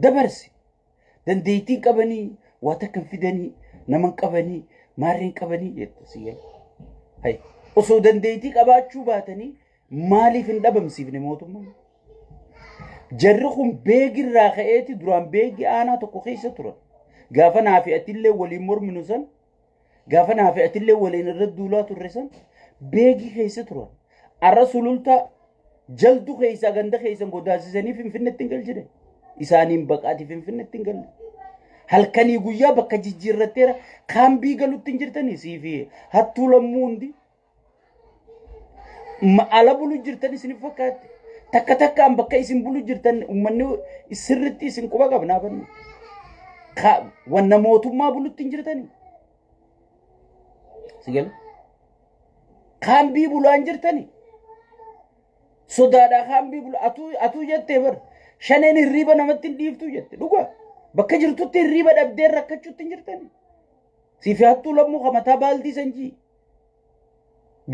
dabarsi dandeettii qabanii waa takka fidanii naman qabanii maarreen qabanii jette siyyal hay osoo dandeettii qabaachuu baatanii maaliif hin dhabamsiifne mootummaan jarri kun beegirraa ka'eeti duraan beegi aanaa tokko keessa turan gaafa naafi atillee waliin morminu san gaafa naafi atillee waliin irra duulaa turre san beegi keessa turan arra sululta jaldu keessa ganda keessa godaasisanii finfinneetti hin galchine isaaniin baqaati finfinneetti hin galle halkanii guyyaa bakka jijjiirratteera kaambii galutti hin jirtanii siifi hattuu lammuu hundi ala bulu jirtan isin fakkaatti takka takkaan bakka isin bulu jirtan ummanni sirritti isin quba qabnaa bannu wanna mootummaa bulutti hin jirtanii sigal kaambii bulaan jirtanii sodaadhaa kaambii bulu atuu jettee bar shaneen hirriiba namatti hin dhiiftuu jette dhugaa bakka jirtutti hirriiba dhabdee rakkachuutti hin jirtanii siifi hattuu lammuu kamataa baaldii sanjii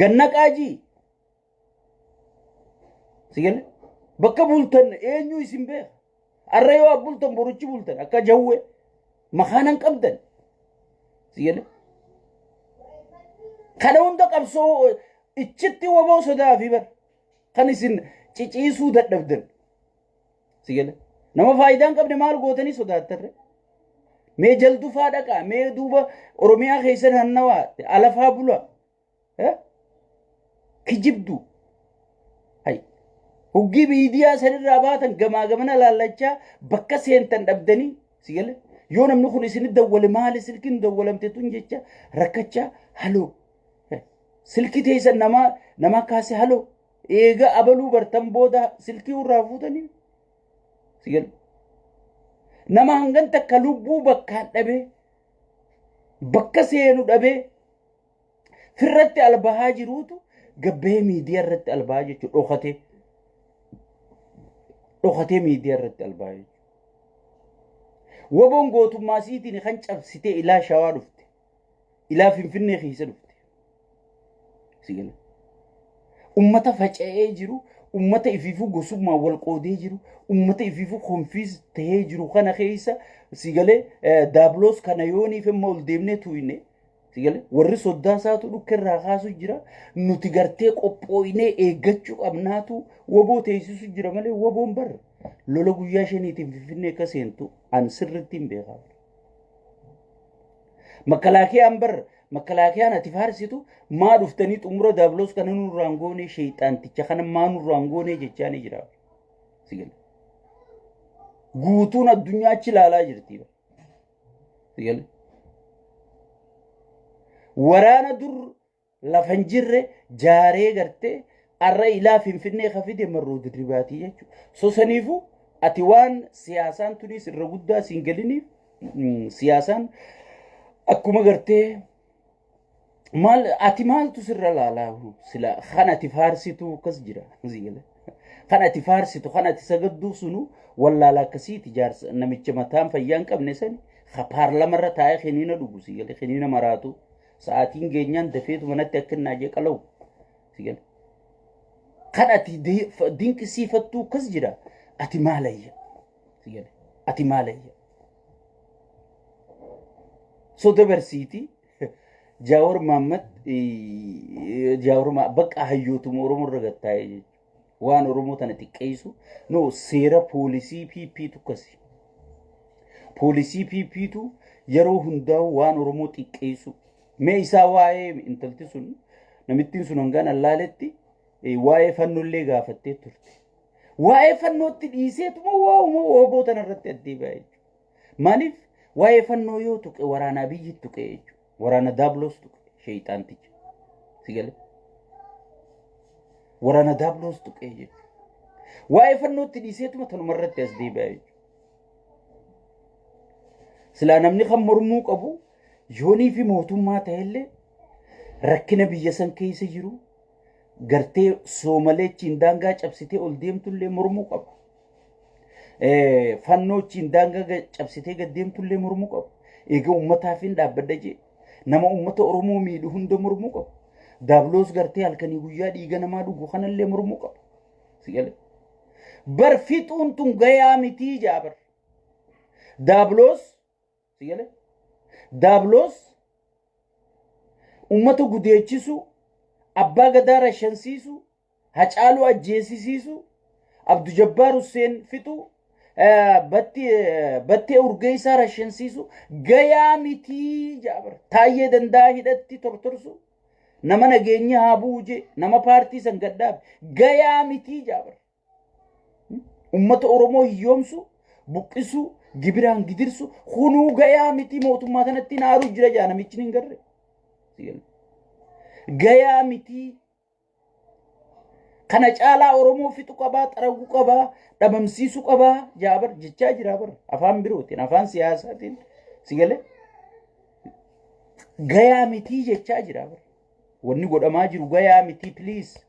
gannaqaajii sigal bakka bultan eenyu isin beeka arra yoo bultan boruchi bultan akka jawwe makaanan qabdan sigal kana hunda qabsoo ichitti waboo sodaa fi bar kan isin ciciisuu dadhabdan sigal nama faayidaan qabne maal gootanii sodaattarre mee jaldu faadhaqa mee duuba oromiyaa keessan hannawaa alafaa bula kijibdu hay huggi miidiyaa sanirraa baatan gamaa gamana laallachaa bakka seentan dhabdanii sigal yoo namni kun isin dawwale maali silkiin dawwalamte tun jecha rakkachaa haloo silki teessan nama kaase haloo eega abaluu bartan booda silkii urraa fuutanii sigal nama hangan takka lubbuu bakkaan dhabee bakka seenu dhabee firratti albahaa jiruutu gabbee miidiyaa irratti albahaa jechuudha dhokatee miidiyaa irratti albahaa jechuudha waboon gootummaa siitiin kan cabsitee ilaa shawaa dhufte ilaa finfinnee keessa dhufte sigal ummata faca'ee jiru ummata ifiifuu gosummaa wal qoodee jiru ummata ifiifuu konfiis ta'ee jiru kana keessa sigalee daabloos kana yooniif imma ol deemnee tuyne sigalee warri soddaa isaatu dhukkerraa kaasu jira nuti gartee qophooyinee eeggachuu qabnaatu waboo teessisu jira malee waboon barra lola guyyaa shaniitiin finfinnee akka seentu an sirritti hin beekaa makalaakiyaan barra makalaakiyaan ati faarsitu maa dhuftanii xumura daabloos kana nurraan goonee sheeyxaanticha kana maa nurraan goonee jechaanii jira sigal guutuun addunyaa achi ilaalaa jirti sigal waraana dur lafan jirre jaaree gartee arra ilaa finfinnee kafide marroo dirribaatii jechuudha sosaniifu ati waan siyaasaan tunis irra guddaa siin galiniif siyaasaan akkuma gartee mal ati maaltu sirra laalaa sila kan ati faarsitu kas jira zigala kan ati faarsitu kan ati sagaddu sunu wallaala akkasiiti jaarsa namicha mataan fayyaan qabne sani paarlamarra taa'ee kiniina dhugu sigale kiniina maraatu sa'aatiin geenyaan dafeetu manatti akkanaa jee qalaw sigale kan ati dinqisiifattu kas jira ati maalayya sigale ati maalayya so dabarsiiti Jawar Muhammad bakka hayyootum Oromoo irra gattaa'e waan Oromoo tana xiqqeessu no seera poolisii PP kasi poolisii PP yeroo hundaa waan Oromoo xiqqeessu mee isaa waa'ee intalti sun namittiin sun hangaan allaaletti waa'ee fannollee gaafattee turte waa'ee fannootti dhiiseetuma waa'uma oboo tana irratti addeebi'aa maaliif waa'ee fannoo yoo tuqe waraanaa biyyi tuqe jechuudha waraana daabloos tuqe sheeyxaanticha sigale waraana daabloos tuqe jechuudha waa'ee fannootti dhiiseetuma tanuma irratti as deebi'aa jechuudha silaa namni kan mormuu qabu yoonii fi mootummaa ta'ellee rakkina biyya san keessa jiru gartee soomaleechiin daangaa cabsitee ol deemtullee mormuu qaba fannoochiin daangaa cabsitee gad deemtullee mormuu qaba eega ummataaf hin dhaabbadda jee nama ummata Oromoo miidhu hunda mormuu qaba daabloos gartee halkanii guyyaa dhiiga namaa dhugu kanallee mormuu qaba sigale bar fixuun tun gayaa mitii jaabar Daabloos sigale daabloos ummata gudeechisu abbaa gadaa rashansiisu hacaaluu ajjeesisiisu Abdu Jabbaar Hussein fixu battee urgeessaa rashansiisu gayaa mitii jaabar taayyee danda'a hidhatti tortorsu nama nageenya haa buuje nama paartii san gaddaab gayaa mitii jaabar ummata Oromoo hiyyoomsu buqqisu gibiraan gidirsu hunuu gayaa mitii mootummaa kanatti naaru jira jaa namichi hin garre gayaa mitii kana caalaa Oromoo fixu qabaa xaragu qabaa dhabamsiisu qabaa jaabar jechaa jira bar afaan birootiin afaan siyaasaatiin sigale gayaa mitii jechaa jira bar wanni godhamaa jiru gayaa mitii please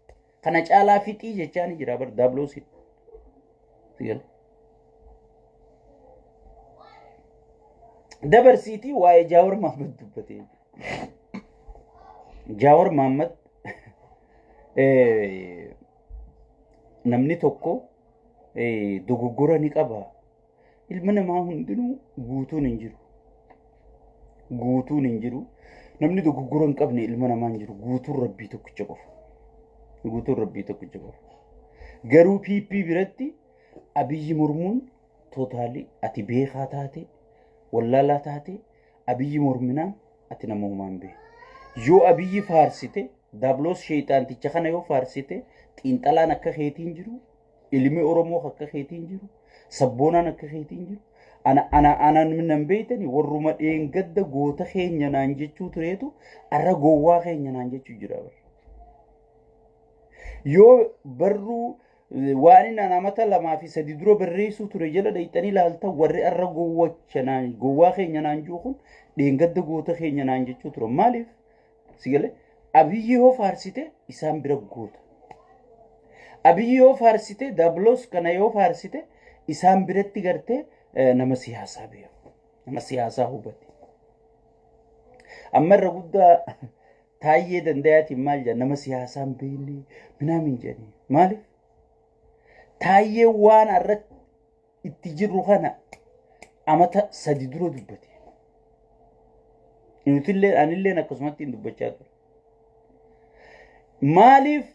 kana caalaa fixii jechaa ni jira bar Daabloosin sigale dabarsiitii waa'ee Jaawar Mahammad dubbatee Jaawar Mahammad namni tokko dogoggora ni qaba ilma namaa hundinuu guutuun hin jiru namni dogoggora hin qabne ilma namaa hin jiru guutuun rabbii tokkicha qofa garuu PP biratti Abiyyi mormuun tootaalii ati beekaa taate wallaalaa taate Abiyyi morminaan ati nama humaan beeku yoo Abiyyi faarsite Daabloos sheexaanticha kana yoo faarsite xiinxalaan akka keetiin jiru ilmi Oromoo akka keetiin jiru sabboonaan akka keetiin jiru ana nan beeytani warruma dheengadda goota keenya naan jechuu tureetu arra gowwaa keenya naan jechuu jira yoo barruu waan inni namata lamaa fi sadi dura barreessuu ture jala dhayxanii laalta warri arra gowwaa keenya naan juu kun dheengadda goota keenya naan jechuu ture maaliif sigale Abiyyi yoo faarsite isaan bira goota Abiyyi yoo faarsite Daabloos kana yoo faarsite isaan biratti gartee nama siyaasaa beeku nama siyaasaa hubate amma irra guddaa taayyee danda'aatiin maal jedha nama siyaasaan beekne minaamin jedhanii maaliif taayyee waan irratti itti jirru kana amata sadi dura dubbate nutillee anillee akkasumatti hin dubbachaa ture maaliif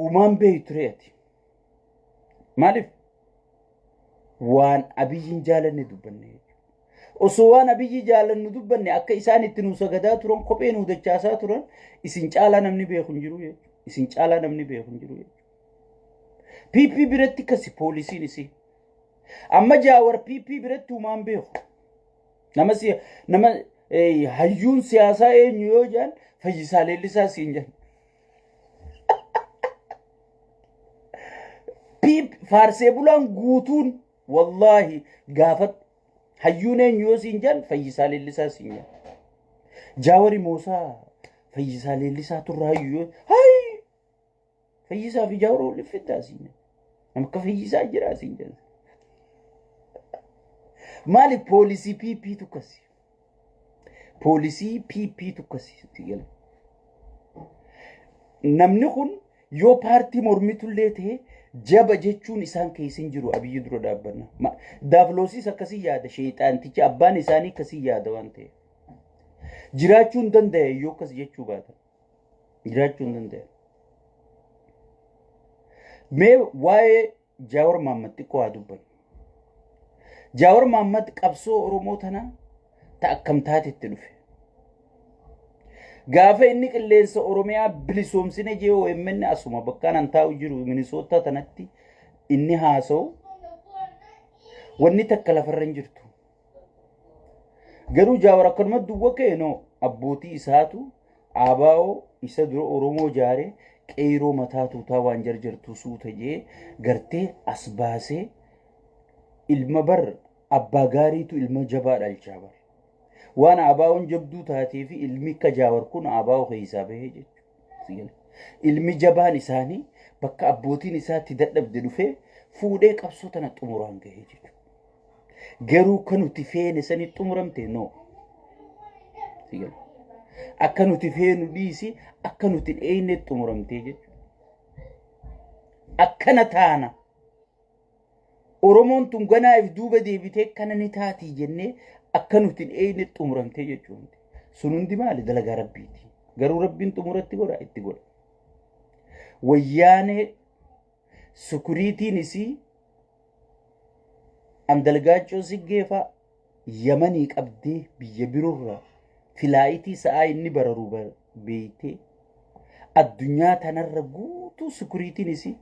umaan beeytureeti maaliif waan Abiyyiin jaalanne dubbanne osoo waan Abiyyi jaalannu dubbanne akka isaan itti nu sagadaa turan kophee nu dachaasaa turan isin caalaa namni beeku hin jiru jechuudha PP biratti kasi poolisiin isii amma Jaawar PP biratti umaan beeku nama hayyuun siyaasaa eenyu yoo jedhan Fayyisaa Leellisaa siin jedhan faarsee bulaan guutuun wallahi gaafat hayyuun eenyu yoo siin jedhan Fayyisaa Leellisaa siin jedhan Jaawari Moosaa Fayyisaa Leellisaa turre hayyuu hay Fayyisaa fi Jaawar waliin fiddaa siin jedhan nama akka Fayyisaa jiraa siin jedhan maali poolisii PP tukkasi poolisii PP tukkasi sigale namni kun yoo paartii mormitullee ta'e jaba jechuun isaan keessin jiru Abiyyi dura dhaabbanna Daabloosis akkasii yaada sheexaantichi abbaan isaanii akkasii yaada waan ta'e jiraachuu hin danda'e yoo akkas jechuu baatan jiraachuu hin danda'e mee waa'ee Jaawar Mahammad xiqqoo haa dubbannu Jaawar Mahammad qabsoo Oromoo tanaa akkam taatetti dhufe gaafa inni qilleensa Oromiyaa bilisoomsine jee OMN asuma bakkaan an taa'u jiru Minisoota tanatti inni haasa'u wanni takka lafarra hin jirtu garuu Jaawar akkanuma duwwa keenoo abbootii isaatu aabaa'oo isa dura Oromoo jaare qeeroo mataa tuutaa waan jarjartu suuta jee gartee as baasee ilma bar abbaa gaariitu ilma jabaa dhalchaa bar waan aabaa'oon jabduu taatee fi ilmi akka Jaawar kun aabaa'oo keessaa bahee jechuudha ilmi jabaan isaanii bakka abbootiin isaatti dadhabde dhufee fuudhee qabsoo tana xumuraan gahee jechuudha garuu kan nuti feene sani xumuramte no akka nuti feenu dhiisi akka nuti dheeyne xumuramte jechuudha akkana taana Oromoon tun ganaa if duuba deebitee kana ni taatii jennee akka nuti hin eeyne xumuramtee jechuudha. Sun hundi maali dalagaa rabbiiti. Garuu rabbiin xumuratti godha itti godha. Wayyaanee sukuriitiin isii andalgaachoo siggeefaa Yamanii qabdee biyya biroorraa filaayitii sa'aa inni bararu beeytee addunyaa tanarra guutuu sukuriitiin isii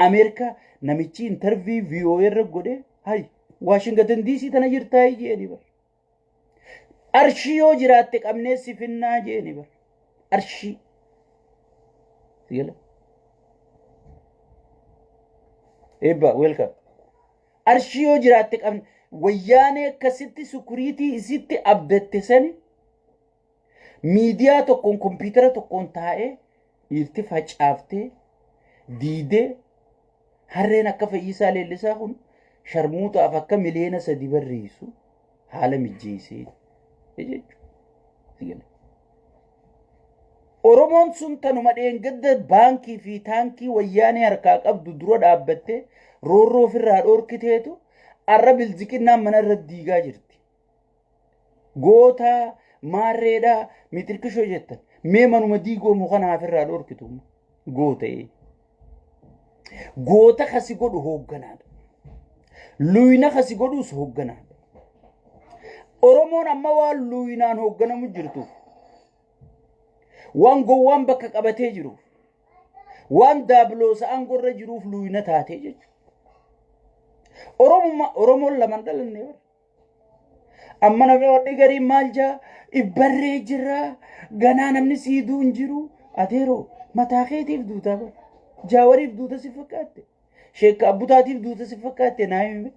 Ameerikaa namichi intarvii VOA irra godhee hay Waashingatan DC tana jirtaa jeeni bar. Arshii yoo jiraatte qabnee si finnaa jeeni bar. Arshii. Sigala. Ebba welcome. Arshii yoo jiraatte qabne wayyaanee akkasitti sukuriitii isitti abdatte sani miidiyaa tokkoon kompiitara tokkoon taa'ee dhiirti facaaftee diidee harreen akka Fayyisaa Leellisaa kun sharmuutaaf akka miliyoona 3 barreessu haala mijjeessee jechuudha. Oromoon sun tanuma dheengadda baankii fi taankii wayyaanee harkaa qabdu dura dhaabbattee roorroo ofirraa dhoorkiteetu arra bilziqinnaan mana irra diigaa jirti. Goota maarreedhaa mitirkishoo jettan mee manuma diigoo mukanaaf irraa dhoorkitu goota'ee. Goota kasi godhu hoogganaadha. Luyina kasi godhus hoogganaadha. Oromoon amma waan luyinaan hoogganamu jirtuuf waan gowwaan bakka qabatee jiruuf waan daabiloosa aangorra jiruuf luyina taatee jechuudha. Oromoon laman dhalanne bara. Amma namni wadhi garii maal jaa ibbarree jirraa ganaa namni siiduu hin jiru ateeroo mataa keetiif duutaa bara. Jaawariif duuta si fakkaatte. Sheekka Abbutaatiif duuta si fakkaatte naa hime.